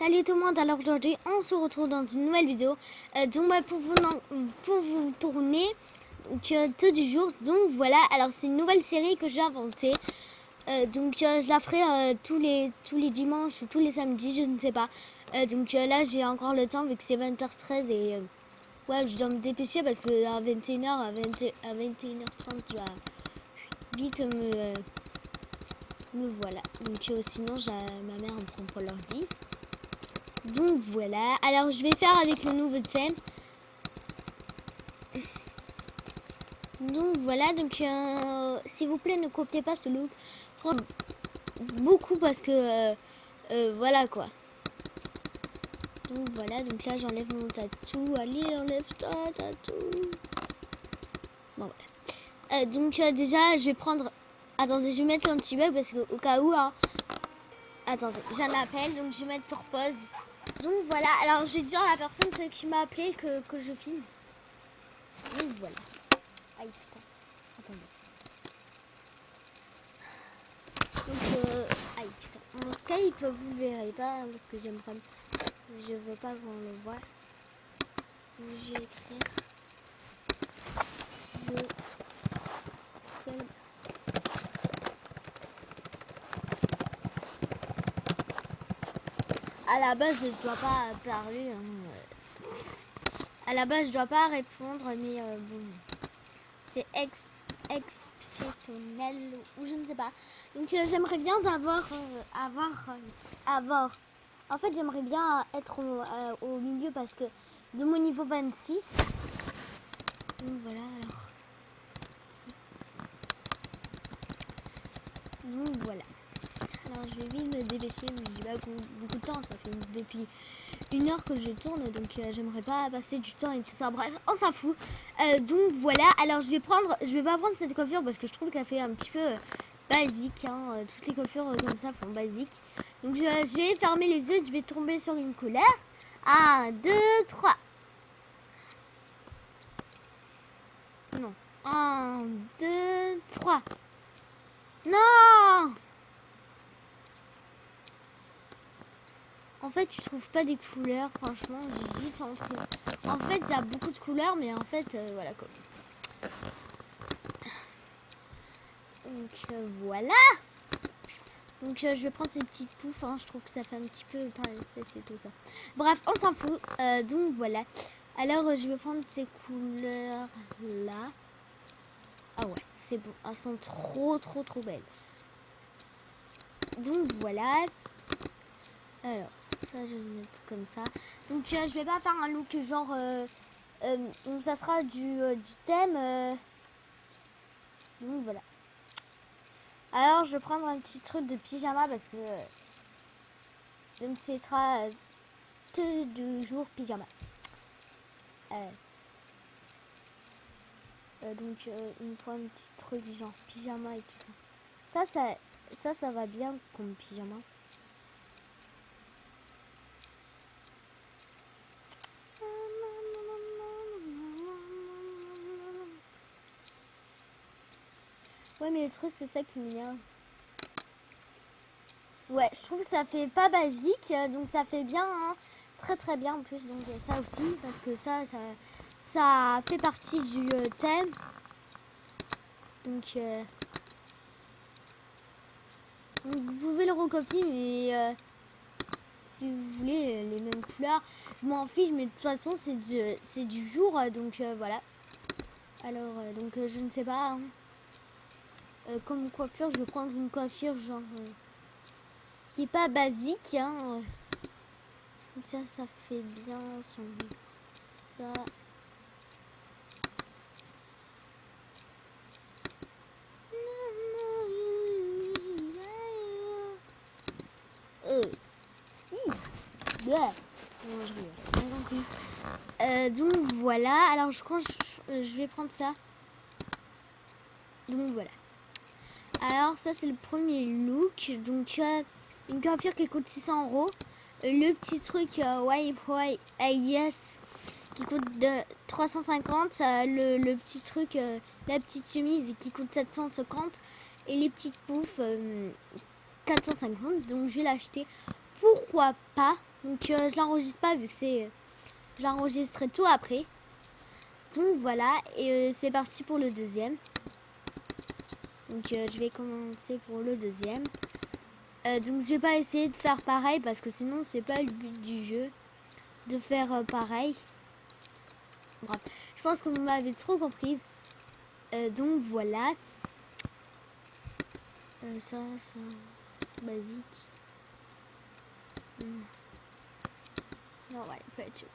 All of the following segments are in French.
Salut tout le monde, alors aujourd'hui on se retrouve dans une nouvelle vidéo pour vous tourner tout du jour. Donc voilà, alors c'est une nouvelle série que j'ai inventée. Je la ferai tous les dimanches ou tous les samedis, je ne sais pas. Là j'ai encore le temps vu que c'est 20h13 et ouais, je dois me dépêcher parce que à 21h, à 21h30 tu vas vite me voilà. Sinon ma mère me prend pour l'ordi. Donc voilà, alors je vais faire avec le nouveau thème. Donc voilà, s'il vous plaît ne copiez pas ce look. Beaucoup parce que voilà quoi. Donc voilà, donc là j'enlève mon tatou. Allez, enlève ta tatou. Bon voilà. Déjà je vais prendre. Attendez, je vais mettre l'anti-bug parce que au cas où hein. Attendez, j'ai un appel, donc je vais mettre sur pause. Donc voilà, alors je vais dire à la personne qui m'a appelé que je filme. Donc voilà. Aïe putain. Attendez. Aïe putain. Mon Skype vous ne verrez pas hein, parce que j'aime pas. Je veux pas qu'on le voit. Je vais écrire. À la base je dois pas parler. Hein. À la base je dois pas répondre mais bon. C'est exceptionnel ou je ne sais pas. Donc j'aimerais bien avoir. En fait j'aimerais bien être au milieu parce que de mon niveau 26. Donc voilà alors. Donc voilà. Alors je vais vite me dépêcher mais j'ai pas beaucoup de temps. Ça fait depuis 1 heure que je tourne donc j'aimerais pas passer du temps et tout ça. Bref, on s'en fout. Donc voilà. Alors je vais pas prendre cette coiffure parce que je trouve qu'elle fait un petit peu basique. Hein. Toutes les coiffures comme ça font basique. Donc je vais fermer les yeux. Je vais tomber sur une couleur. 1, 2, 3. Non. 1, 2, 3. Non! En fait, je trouve pas des couleurs, franchement, j'hésite entre. En fait, il y a beaucoup de couleurs, mais en fait, voilà quoi. Donc voilà. Donc je vais prendre ces petites poufs, hein. Je trouve que ça fait un petit peu c'est tout ça. Bref, on s'en fout. Donc voilà. Alors je vais prendre ces couleurs là. Ah ouais, c'est bon. Elles sont trop belles. Donc voilà. Alors. Ça je vais mettre comme ça. Donc je vais pas faire un look genre donc ça sera du thème donc voilà. Alors je vais prendre un petit truc de pyjama parce que donc ce sera que 2 jours pyjama. Une fois un petit truc genre pyjama et tout ça. Ça va bien comme pyjama. Ouais, mais le truc, c'est ça qui m'énerve. Ouais, je trouve que ça fait pas basique, donc ça fait bien, hein, très bien en plus. Donc ça aussi, parce que ça fait partie du thème. Donc vous pouvez le recopier, mais si vous voulez les mêmes couleurs, je m'en fiche, mais de toute façon c'est du jour, donc voilà. Alors je ne sais pas. Hein. Comme coiffure, je vais prendre une coiffure genre qui est pas basique. Hein. Ça fait bien son ça. Donc voilà, alors je crois que je vais prendre ça. Donc voilà. Alors ça c'est le premier look. Donc une coiffure qui coûte 600 €. Le petit truc yes qui coûte de 350. Le petit truc, la petite chemise qui coûte 750. Et les petites poufs 450. Donc je vais l'acheter. Pourquoi pas? Donc je l'enregistre pas vu que je l'enregistrerai tout après. Donc voilà, et c'est parti pour le deuxième. Donc je vais commencer pour le deuxième. Donc je vais pas essayer de faire pareil parce que sinon c'est pas le but du jeu de faire pareil. Bref, je pense que vous m'avez trop comprise. Donc voilà. Ça c'est basique. Non, ouais, tu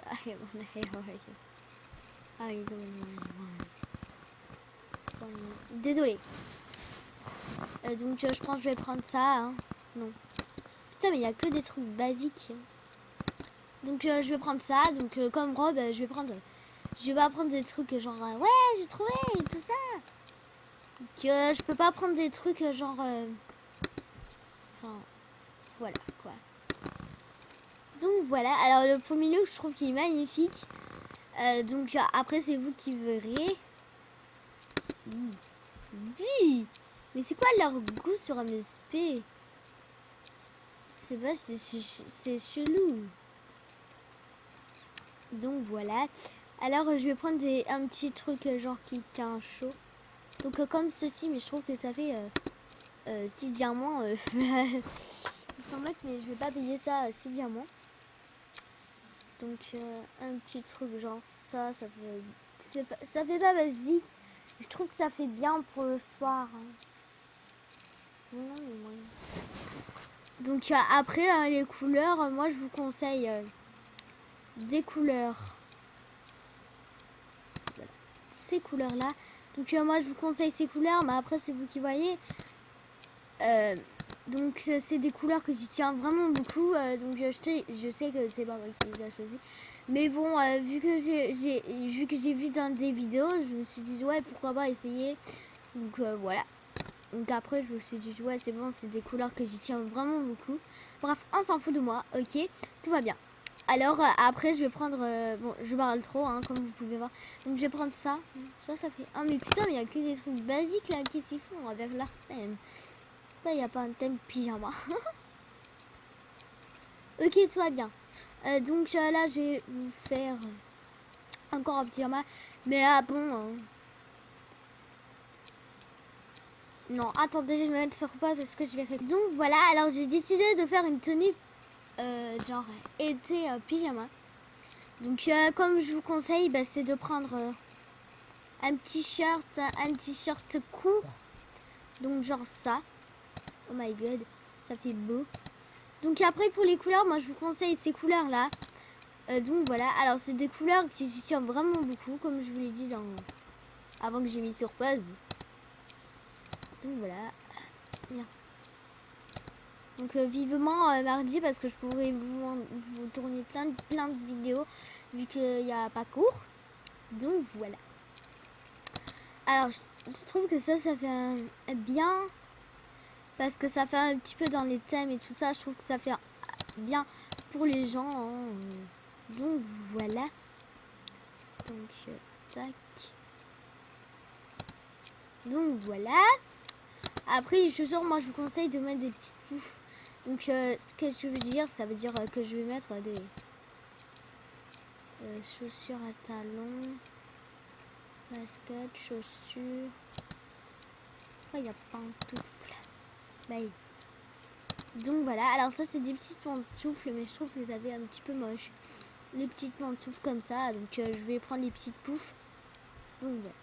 désolé. Donc je pense que je vais prendre ça. Hein. Non. Putain, mais il n'y a que des trucs basiques. Donc je vais prendre ça. Donc comme robe, je vais prendre... Je vais pas prendre des trucs genre... ouais, j'ai trouvé tout ça. Donc je peux pas prendre des trucs genre... Enfin, voilà, quoi. Donc voilà. Alors le premier look, je trouve qu'il est magnifique. Donc après, c'est vous qui verrez. Oui. Mais c'est quoi leur goût sur MSP? Je sais pas, c'est chelou. Donc voilà. Alors je vais prendre un petit truc genre qui tient chaud. Donc comme ceci, mais je trouve que ça fait 6 diamants. 100 mètres, mais je vais pas payer ça 6 diamants. Donc un petit truc genre ça fait pas basique. Je trouve que ça fait bien pour le soir. Hein. Donc après les couleurs, moi je vous conseille des couleurs. Voilà. Ces couleurs là. Donc moi je vous conseille ces couleurs, mais après c'est vous qui voyez. Donc c'est des couleurs que j'y tiens vraiment beaucoup. Donc je sais que c'est pas moi qui les ai choisi. Mais bon, vu que j'ai vu dans des vidéos, je me suis dit ouais, pourquoi pas essayer. Donc voilà. Donc après je me suis dit ouais, c'est bon, c'est des couleurs que j'y tiens vraiment beaucoup. Bref, on s'en fout de moi, ok, tout va bien. Alors après je vais prendre bon, je parle trop hein, comme vous pouvez voir. Donc je vais prendre ça. Ça fait... Ah mais putain, mais il y a que des trucs basiques là qui s'y font avec leur thème. Là, il n'y a pas un thème pyjama. Ok, tout va bien. Donc là, je vais vous faire encore un pyjama. Mais bon... Non, attendez, je vais me mettre sur pause parce que je vais... Donc voilà, alors j'ai décidé de faire une tenue genre été pyjama. Donc comme je vous conseille, bah, c'est de prendre un t-shirt court. Donc genre ça. Oh my god, ça fait beau. Donc après pour les couleurs, moi je vous conseille ces couleurs là. Donc voilà, alors c'est des couleurs qui s'y tiennent vraiment beaucoup, comme je vous l'ai dit avant que j'ai mis sur pause. Donc voilà. Bien. Donc vivement mardi parce que je pourrais vous tourner plein de vidéos vu qu'il n'y a pas cours. Donc voilà. Alors je trouve que ça fait bien parce que ça fait un petit peu dans les thèmes et tout ça. Je trouve que ça fait bien pour les gens. Hein. Donc voilà. Donc tac. Donc voilà. Après les chaussures, moi je vous conseille de mettre des petites poufs. Donc ce que je veux dire, ça veut dire que je vais mettre des chaussures à talons, basket, chaussures. Oh, il y a pantoufles. Bye. Donc voilà, alors ça c'est des petites pantoufles, mais je trouve que ça fait un petit peu moche. Les petites pantoufles comme ça, donc je vais prendre les petites poufs. Donc voilà.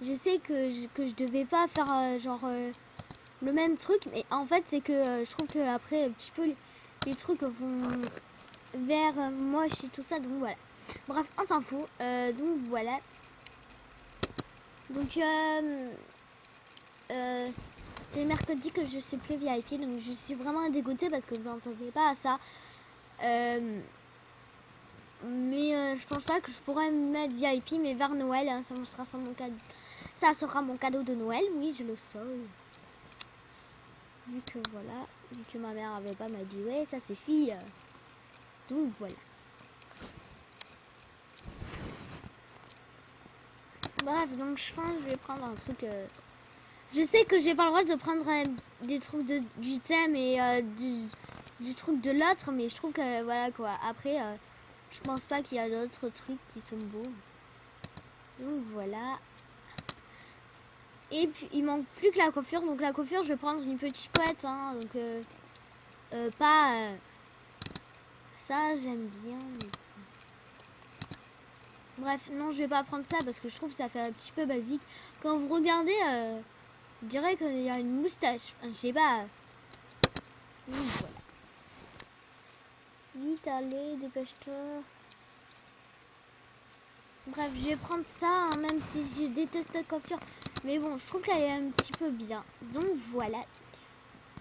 Je sais que je devais pas faire genre le même truc, mais en fait c'est que je trouve que après un petit peu les trucs vont vers moche et tout ça, donc voilà. Bref, on s'en fout. Donc voilà. Donc c'est mercredi que je suis plus VIP, donc je suis vraiment dégoûtée parce que je n'entendais pas à ça. Mais je pense pas que je pourrais me mettre VIP, mais vers Noël, hein, ça sera mon cadeau de Noël, oui, je le sais. Vu que voilà, vu que ma mère avait pas m'a dit ouais, ça c'est fille. Donc voilà. Bref, donc je pense que je vais prendre un truc. Je sais que j'ai pas le droit de prendre des trucs du thème et du truc de l'autre, mais je trouve que voilà quoi. Après, je pense pas qu'il y a d'autres trucs qui sont beaux. Donc voilà. Et puis il manque plus que la coiffure. Donc la coiffure, je vais prendre une petite couette. Hein, donc pas ça, j'aime bien. Mais... Bref, non, je vais pas prendre ça parce que je trouve que ça fait un petit peu basique. Quand vous regardez, je dirais qu'il y a une moustache. Enfin, je sais pas. Voilà. Vite, allez, dépêche-toi. Bref, je vais prendre ça, hein, même si je déteste la coiffure. Mais bon, je trouve qu'elle est un petit peu bien. Donc voilà.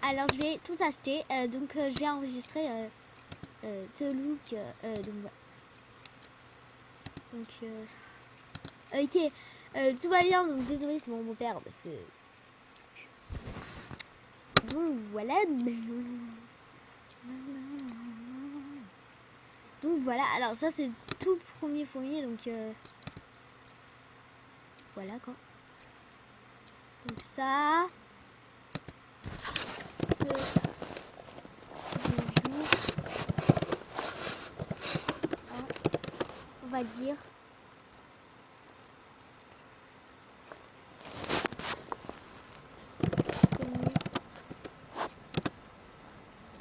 Alors, je vais tout acheter. Donc, je vais enregistrer The Look. Donc voilà. Donc, ok. Tout va bien. Donc, désolé, c'est mon beau-père. Parce que... Donc voilà. Donc voilà. Alors, ça, c'est tout premier fournier. Donc, voilà quoi. Donc ça, ce bijou, on va dire.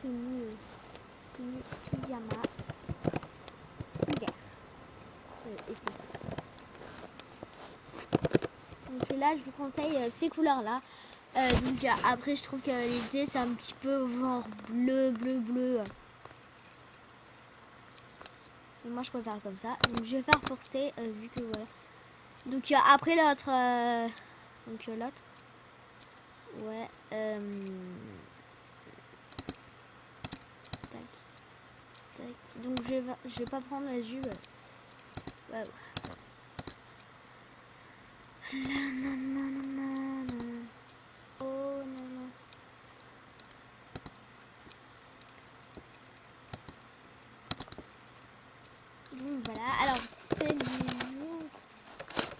Tenue pyjama hiver. Été. Donc là, je vous conseille ces couleurs-là. Donc après, je trouve que l'été, c'est un petit peu genre bleu. Et moi, je préfère comme ça. Donc je vais faire porter, vu que voilà. Donc après l'autre, l'autre. Ouais. Tac, tac. Donc je vais pas prendre la jupe. Ouais. Oh non. Donc voilà. Alors c'est du jour.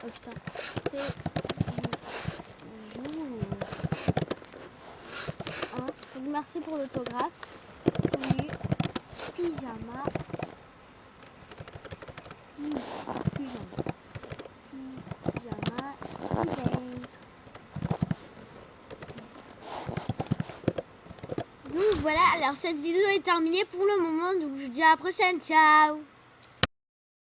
Oh putain. C'est du jour. Hein. Donc merci pour l'autographe. Tenue pyjama. Pyjama hiver. Donc voilà, alors cette vidéo est terminée pour le moment, donc je vous dis à la prochaine, ciao.